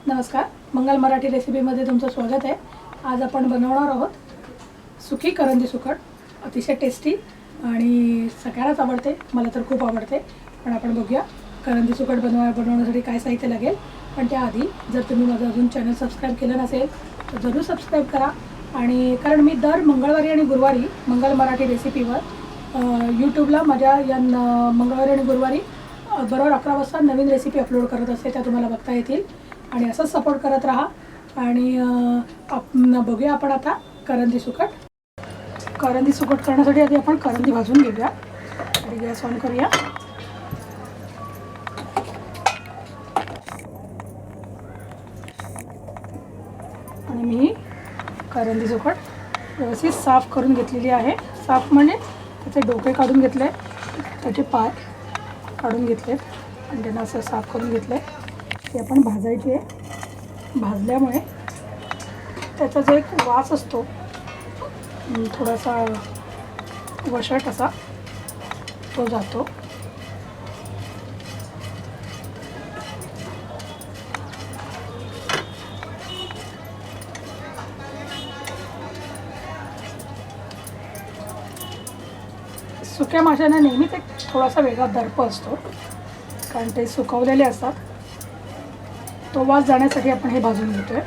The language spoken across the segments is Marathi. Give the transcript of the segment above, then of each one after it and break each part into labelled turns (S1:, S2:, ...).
S1: नमस्कार, मंगल मराठी रेसिपीमध्ये तुमचं स्वागत आहे। आज आपण बनवणार आहोत सुकी करंदी सुकट। अतिशय टेस्टी आणि सगळ्यांनाच आवडते, मला तर खूप आवडते। पण आपण बघूया करंदी सुकट बनवण्यासाठी काय साहित्य लागेल। पण त्याआधी जर तुम्ही माझं अजून चॅनल सबस्क्राईब केलं नसेल तर जरूर सबस्क्राईब करा। आणि कारण मी दर मंगळवारी आणि गुरुवारी मंगल मराठी रेसिपीवर यूट्यूबला माझ्या या मंगळवारी आणि गुरुवारी बरोबर 11 वाजता नवीन रेसिपी अपलोड करत असते, त्या तुम्हाला बघता येतील। आणि असंच सपोर्ट करत राहा। आणि बघूया आपण आता करंदी सुकट करण्यासाठी आधी आपण करंदी भाजून घेऊया। आणि गॅस ऑन करूया। आणि मी करंदी सुकट व्यवस्थित साफ करून घेतलेली आहे। साफ म्हणजे त्याचे डोके काढून घेतले, त्याचे पाय काढून घेतलेत आणि त्यांना असं साफ करून घेतले। ते आपण भाजायची आहे। भाजल्यामुळे त्याचा जो एक वास असतो थोडासा वशट असा तो जातो। सुक्या माशांना नेहमीच एक थोडासा वेगळा दर्प असतो, कारण ते सुकवलेले असतात। तो वास जाण्यासाठी आपण हे भाजून घेतोय।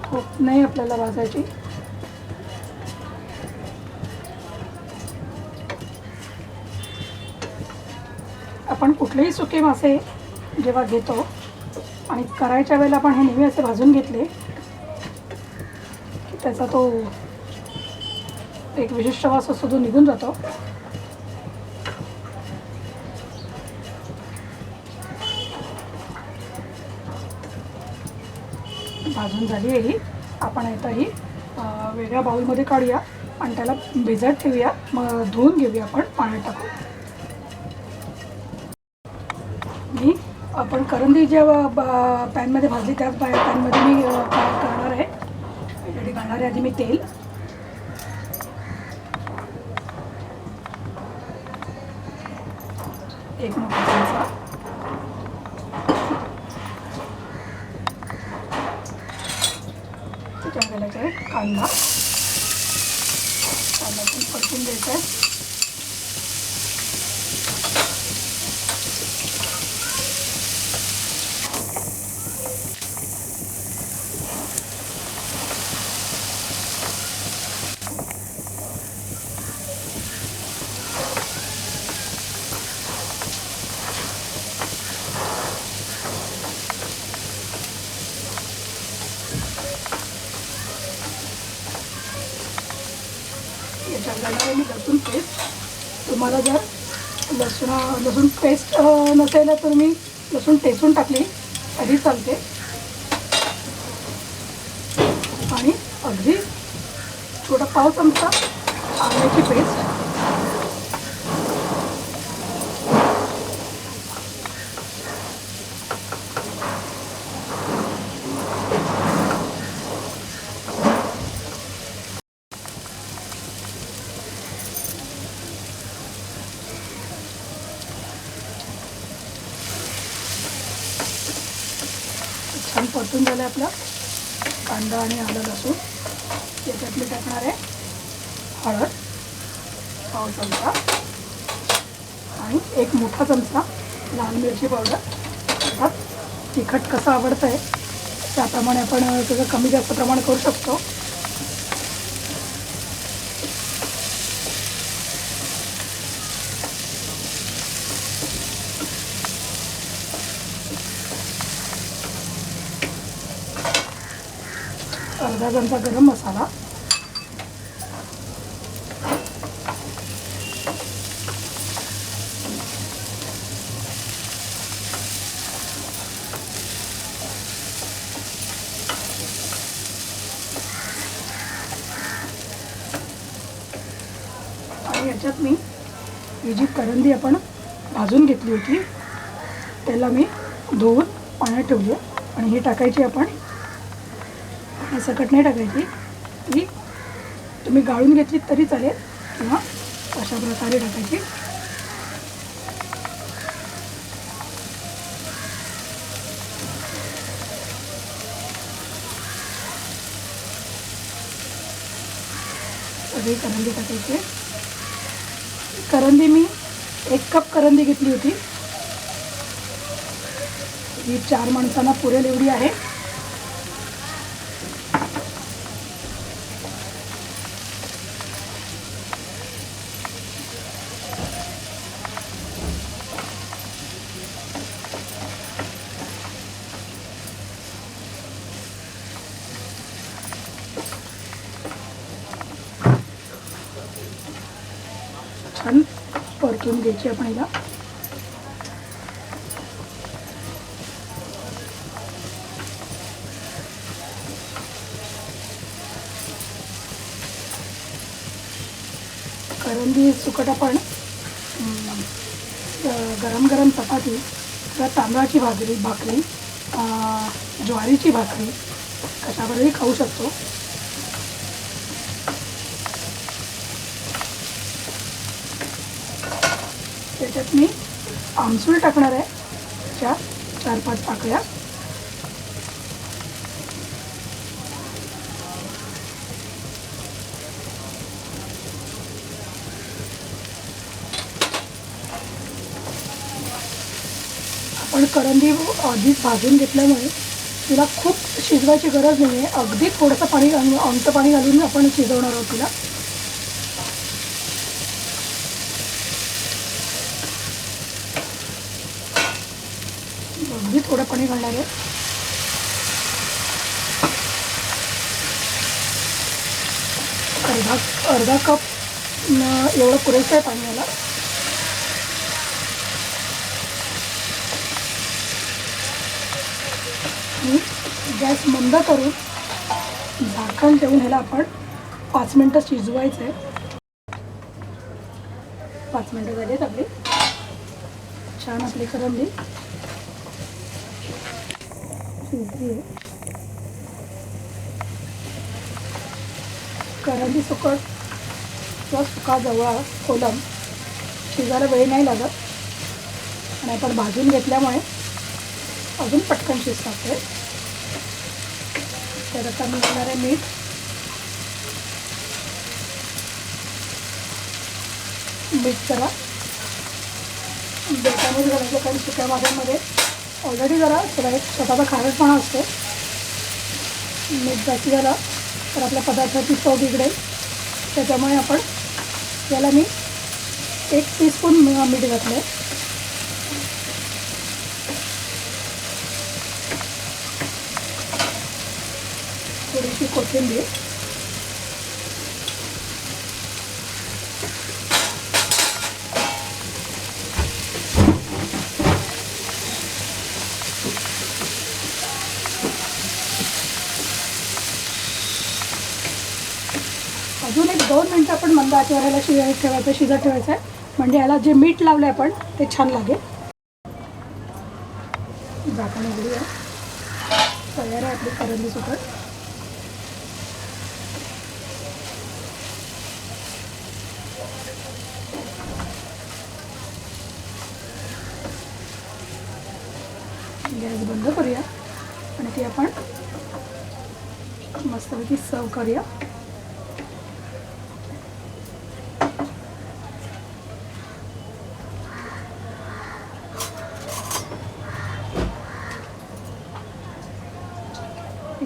S1: खूप नाही आपल्याला भाजायची। आपण कुठलेही सुके मासे जेव्हा घेतो आणि करायच्या वेळेला आपण हे नेहमी असे भाजून घेतले की त्याचा तो एक विशिष्ट वास असतो तो निघून जातो। भाजून झाली आहे ही। आपण आता ही वेगळ्या बाउलमध्ये काढूया आणि त्याला भिजत ठेवूया। मग धुवून घेऊया आपण पाण्यात टाकून। आपण करंदी जेव्हा पॅनमध्ये भाजली त्याच पॅनमध्ये मी करणार आहे। यासाठी घालणार आहे आधी मी तेल। एक मोठा चमचा। त्याच्यात घालायचा आहे कांदा। कांदा पण परतून द्यायचा आहे। याच्यात घालणार आहे मी लसूण पेस्ट। तुम्हाला जर लसूण पेस्ट नसेल तर मी लसूण ठेचून टाकली तरी चालते। आणि अगदी थोडा पाव चमचा आल्याची पेस्ट। छान परतून झालं आपला कांदा आणि आलं लसूण। याच्यात मी टाकणार आहे हळद पाव चमचा आणि एक मोठा चमचा लाल मिरची पावडर। आता तिखट कसं आवडतं आहे त्याप्रमाणे आपण त्याचं कमी जास्त प्रमाण करू शकतो। अर्धा चमचा गरम मसाला। आणि याच्यात मी ही जी करंदी आपण भाजून घेतली होती त्याला मी धुवून पाण्यात ठेवली आहे आणि ही टाकायची आपण. ही सकट नाही टाकायची, ही तुम्ही गाळून घेतली तरी चालेल किंवा अशा प्रकारे टाकायची. सगळी करंदी टाकायची. करंदी मी 1 कप करंदी घेतली होती. ही 4 माणसांना पुरेल एवढी आहे. छान परतून घ्यायची आपण हिला. करंदी सुकट आपण गरम गरम चपाती किंवा तांदळाची भाकरी ज्वारीची भाकरी कशाबरोबरही खाऊ शकतो. त्याच्यात मी आमसूल टाकणार आहे, 4-5 पाकळ्या. आपण करंदी आधीच भाजून घेतल्यामुळे तिला खूप शिजवायची गरज नाही आहे. अगदी थोडंसं पाणी आमचं पाणी घालून आपण शिजवणार आहोत तिला. अगदी थोडं पाणी घालणार आहे. अर्धा कप एवढं पुरेसं आहे पाणी याला. गॅस मंद करून झाकण ठेवून ह्याला आपण 5 मिनटं शिजवायचं आहे. 5 मिनटं झालीत आपली. छान आपली करंदी शिजली आहे. करंदी सुकट किंवा सुका जवळा कोलम शिजायला वेळ नाही लागत आणि आपण भाजून घेतल्यामुळे अजून पटकन शिजतात ते. तर आता मी घालणार आहे मीठ. मीठ जरा बेटामध्ये घालायचं कारण सुक्या भाज्यांमध्ये ऑलरेडी जरा एक स्वतःचा खारटपणा असतो. मीठ जास्त झाला तर आपल्या पदार्थाची चव बिघडेल. त्याच्यामुळे आपण याला मी 1 टीस्पून मीठ घातलं आहे. थोडीशी कोथिंबीर. अजून 1-2 मिनटं आपण मंद आचेवर शिजत ठेवायचं आहे. म्हणजे याला जे मीठ लावलं आहे आपण ते छान लागेल. झाकण उघडूया. तयार आहे आपली करंदी सुकट. गॅस बंद करूया आणि ती आपण मस्तपैकी सर्व करूया.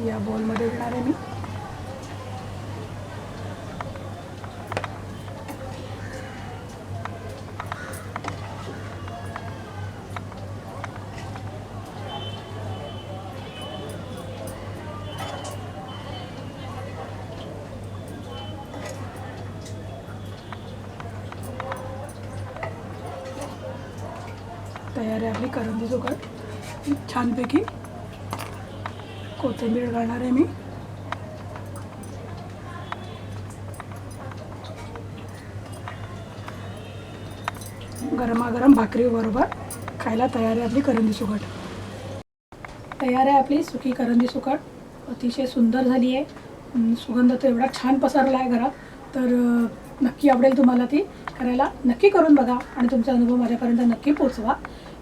S1: या बोलमध्ये घेणार आहे मी. तयार आहे आपली करंदी सुकट. छानपैकी कोथिंबीर घालणार आहे मी. गरमागरम भाकरीबरोबर खायला तयार आहे आपली करंदी सुकट. तयार आहे आपली सुकी करंदी सुकट. अतिशय सुंदर झाली आहे. सुगंध तर एवढा छान पसरला आहे घरात. तर नक्की आवडेल तुम्हाला ती करायला. नक्की करून बघा आणि तुमचा अनुभव माझ्यापर्यंत नक्की पोचवा.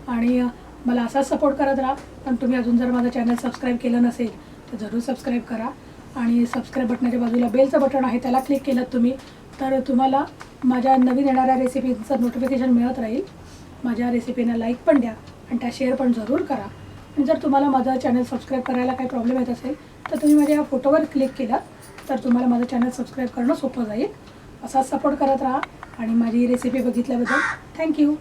S1: आणि मला असाच सपोर्ट करत राहा. पण तुम्ही अजून जर माझं चॅनल सबस्क्राईब केलं नसेल तर जरूर सबस्क्राईब करा. आणि सबस्क्राईब बटनाच्या बाजूला बेलचं बटन आहे, त्याला क्लिक केलं तुम्ही तर तुम्हाला माझ्या नवीन येणाऱ्या रेसिपीचं नोटिफिकेशन मिळत राहील. माझ्या रेसिपीना लाईक पण द्या आणि त्या शेअर पण जरूर करा. आणि जर तुम्हाला माझं चॅनल सबस्क्राईब करायला काही प्रॉब्लेम येत असेल तर तुम्ही माझ्या या फोटोवर क्लिक केलं तर तुम्हाला माझं चॅनल सबस्क्राईब करणं सोपं जाईल. असाच सपोर्ट करत राहा आणि माझी रेसिपी बघितल्याबद्दल थँक्यू.